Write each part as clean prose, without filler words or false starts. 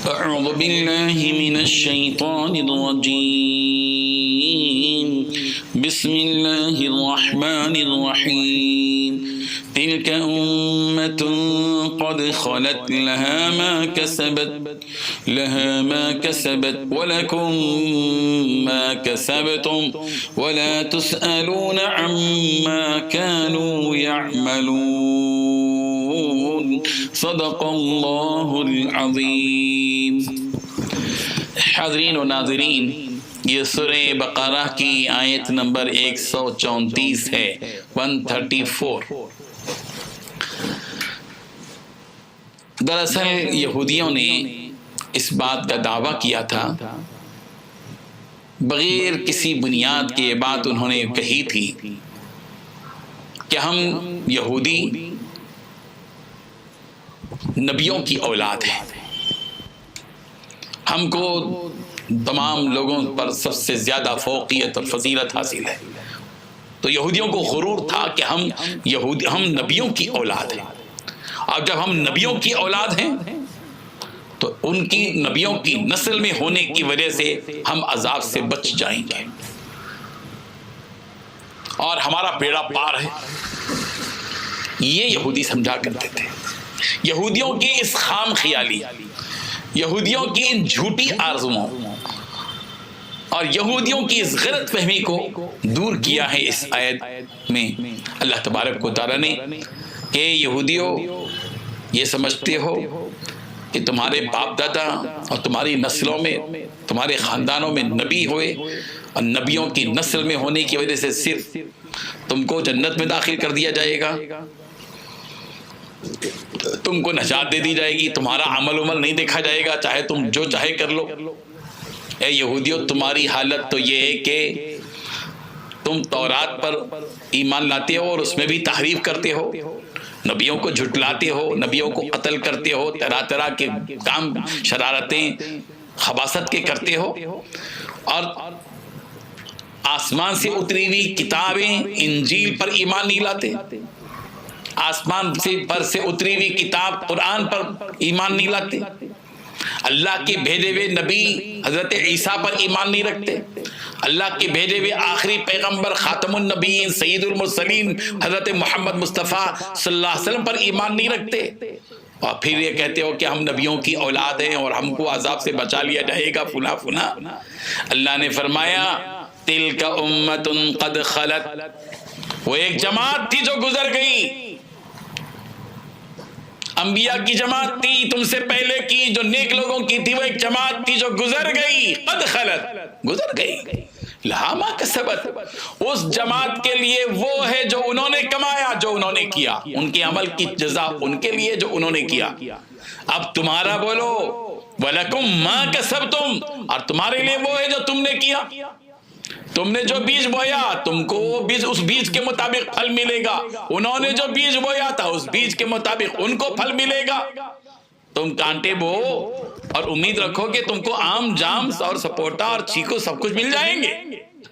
أعوذ بالله من الشيطان الرجيم بسم الله الرحمن الرحيم تلك أمة قد خلت لها ما كسبت ولكم ما كسبتم ولا تسألون عما كانوا يعملون صدق اللہ العظیم۔ حاضرین و ناظرین، یہ سورہ بقرہ کی آیت نمبر 134 ہے، 134۔ دراصل یہودیوں نے اس بات کا دعویٰ کیا تھا، بغیر کسی بنیاد کے یہ بات انہوں نے کہی تھی کہ ہم یہودی نبیوں کی اولاد ہے، ہم کو تمام لوگوں پر سب سے زیادہ فوقیت اور فضیلت حاصل ہے۔ تو یہودیوں کو غرور تھا کہ ہم نبیوں کی اولاد ہیں، اور جب ہم نبیوں کی اولاد ہیں تو ان کی نبیوں کی نسل میں ہونے کی وجہ سے ہم عذاب سے بچ جائیں گے اور ہمارا بیڑا پار ہے۔ یہ یہودی سمجھا کرتے تھے۔ یہودیوں کی اس خام خیالی، یہودیوں کی ان جھوٹی آرزوؤں اور یہودیوں کی اس غلط فہمی کو دور کیا ہے اس آیت میں اللہ تبارک و تعالیٰ نے کہ یہودیوں یہ سمجھتے ہو کہ تمہارے باپ دادا اور تمہاری نسلوں میں، تمہارے خاندانوں میں نبی ہوئے، اور نبیوں کی نسل میں ہونے کی وجہ سے صرف تم کو جنت میں داخل کر دیا جائے گا، تم کو نجات دے دی جائے گی، تمہارا عمل نہیں دیکھا جائے گا، چاہے تم جو چاہے کر لو۔ اے یہودیوں، تمہاری حالت تو یہ ہے کہ تم تورات پر ایمان لاتے ہو اور اس میں بھی تحریف کرتے ہو، نبیوں کو جھٹلاتے ہو، نبیوں کو قتل کرتے ہو، طرح طرح کے کام، شرارتیں، خباثت کے کرتے ہو، اور آسمان سے اتری ہوئی کتابیں انجیل پر ایمان نہیں لاتے، آسمان پر سے اتری ہوئی کتاب قرآن پر ایمان نہیں لاتے، اللہ کے بھیجے ہوئے نبی حضرت عیسیٰ پر ایمان نہیں رکھتے، اللہ کے بھیجے ہوئے آخری پیغمبر خاتم النبیین سید المرسلین حضرت محمد مصطفیٰ صلی اللہ علیہ وسلم پر ایمان نہیں رکھتے، اور پھر یہ کہتے ہو کہ ہم نبیوں کی اولاد ہیں اور ہم کو عذاب سے بچا لیا جائے گا فلاں فلاں۔ اللہ نے فرمایا تلک امۃ قد خلت، وہ ایک جماعت تھی جو گزر گئی، انبیاء کی جماعت تھی تم سے پہلے کی، جو نیک لوگوں کی تھی، وہ ایک جماعت تھی جو گزر گئی، قد خلت، گزر گئی، لہا ما کسبت، اس جماعت کے لیے وہ ہے جو انہوں نے کمایا، جو انہوں نے کیا، ان کے عمل کی جزا ان کے لیے جو انہوں نے کیا۔ اب تمہارا بولو وَلَكُمْ مَا كَسَبْتُمْ، اور تمہارے لیے وہ ہے جو تم نے کیا، تم نے جو بیج بویا تم کو وہ بیج، اس بیج کے مطابق پھل ملے گا، انہوں نے جو بیج بویا تھا اس بیج کے مطابق ان کو پھل ملے گا۔ تم کانٹے بو اور امید رکھو کہ تم کو آم جام اور سپوٹا اور چیکو سب کچھ مل جائیں گے،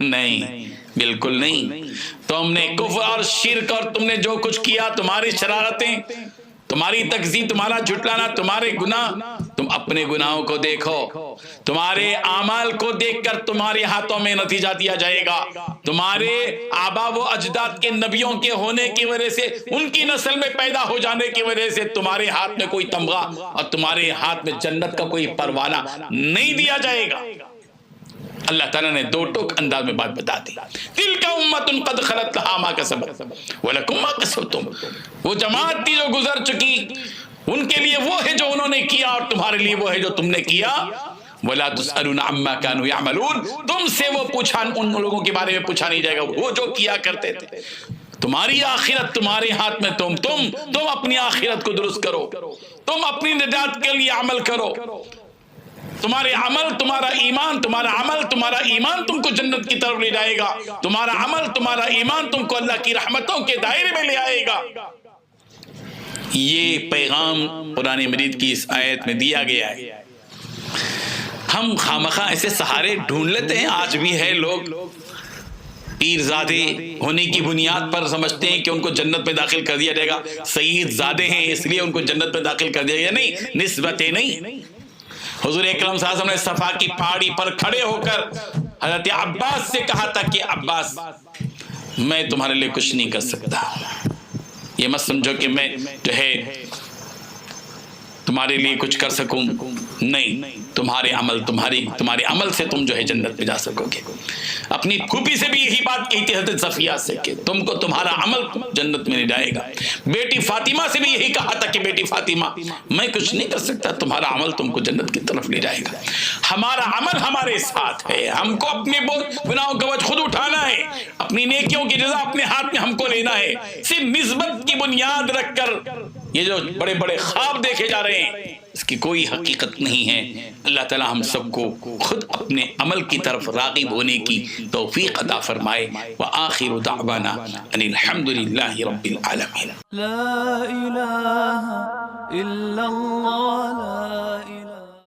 نہیں، بالکل نہیں۔ تم نے کفر اور شرک اور تم نے جو کچھ کیا، تمہاری شرارتیں، تمہاری تکذیب، تمہارا جھٹلانا، تمہارے گناہ، تم اپنے گناہوں کو دیکھو، تمہارے اعمال کو دیکھ کر تمہارے ہاتھوں میں نتیجہ دیا جائے گا۔ تمہارے آبا و اجداد کے نبیوں کے ہونے کی وجہ سے، ان کی نسل میں پیدا ہو جانے کی وجہ سے تمہارے ہاتھ میں کوئی تمغہ اور تمہارے ہاتھ میں جنت کا کوئی پروانہ نہیں دیا جائے گا۔ اللہ تعالیٰ نے دو ٹوک انداز میں بات بتا دی، تلک امۃ قد خلت لہا ما کسبت ولکم ما کسبتم، وہ جماعت تھی جو گزر چکی، ان کے لیے وہ ہے جو انہوں نے کیا اور تمہارے لیے وہ ہے جو تم نے کیا۔ ولا تسألون عما كانوا يعملون، تم سے وہ پوچھا، ان لوگوں کے بارے میں پوچھا نہیں جائے گا وہ جو کیا کرتے تھے۔ تمہاری آخرت تمہارے ہاتھ میں، تم اپنی آخرت کو درست کرو، تم اپنی نجات کے لیے عمل کرو، تمہارے عمل تمہارا ایمان، تمہارا عمل تمہارا ایمان تم کو جنت کی طرف لے جائے گا، تمہارا عمل تمہارا ایمان تم کو اللہ کی رحمتوں کے دائرے میں لے آئے گا۔ یہ پیغام قرآن مجید کی اس آیت میں دیا گیا ہے۔ ہم خامخواہ ایسے سہارے ڈھونڈ لیتے ہیں، آج بھی ہے لوگ پیر زادے ہونے کی بنیاد پر سمجھتے ہیں کہ ان کو جنت میں داخل کر دیا جائے گا، سید زادے ہیں اس لیے ان کو جنت میں داخل کر دیا گیا، نہیں، نسبتیں نہیں۔ حضور اکرم صلی اللہ علیہ وسلم نے صفا کی پہاڑی پر کھڑے ہو کر حضرت عباس سے کہا تھا کہ عباس میں تمہارے لیے کچھ نہیں کر سکتا، یہ مت سمجھو کہ میں جو ہے تمہارے لیے کچھ کر سکوں، نہیں، تمہارے عمل سے تم جو ہے جنت میں جا سکو گے۔ اپنی پھوپھی سے بھی یہی بات کہی تھی حضرت صفیہ سے کہ تم کو تمہارا عمل جنت میں لے جائے گا۔ بیٹی فاطمہ سے بھی یہی کہا تھا کہ بیٹی فاطمہ میں کچھ نہیں کر سکتا، تمہارا عمل تم کو جنت کی طرف لے جائے گا۔ ہمارا عمل ہمارے ساتھ ہے، ہم کو اپنے گناہوں کا بوجھ خود اٹھانا ہے، اپنی نیکیوں کی جزا اپنے ہاتھ میں ہم کو لینا ہے۔ صرف نسبت کی بنیاد رکھ کر یہ جو بڑے بڑے خواب دیکھے جا رہے ہیں اس کی کوئی حقیقت نہیں ہے۔ اللہ تعالی ہم سب کو خود اپنے عمل کی طرف راغب ہونے کی توفیق عطا فرمائے۔ وآخر دعوانا ان الحمد للہ رب العالمین۔ لا الہ الا اللہ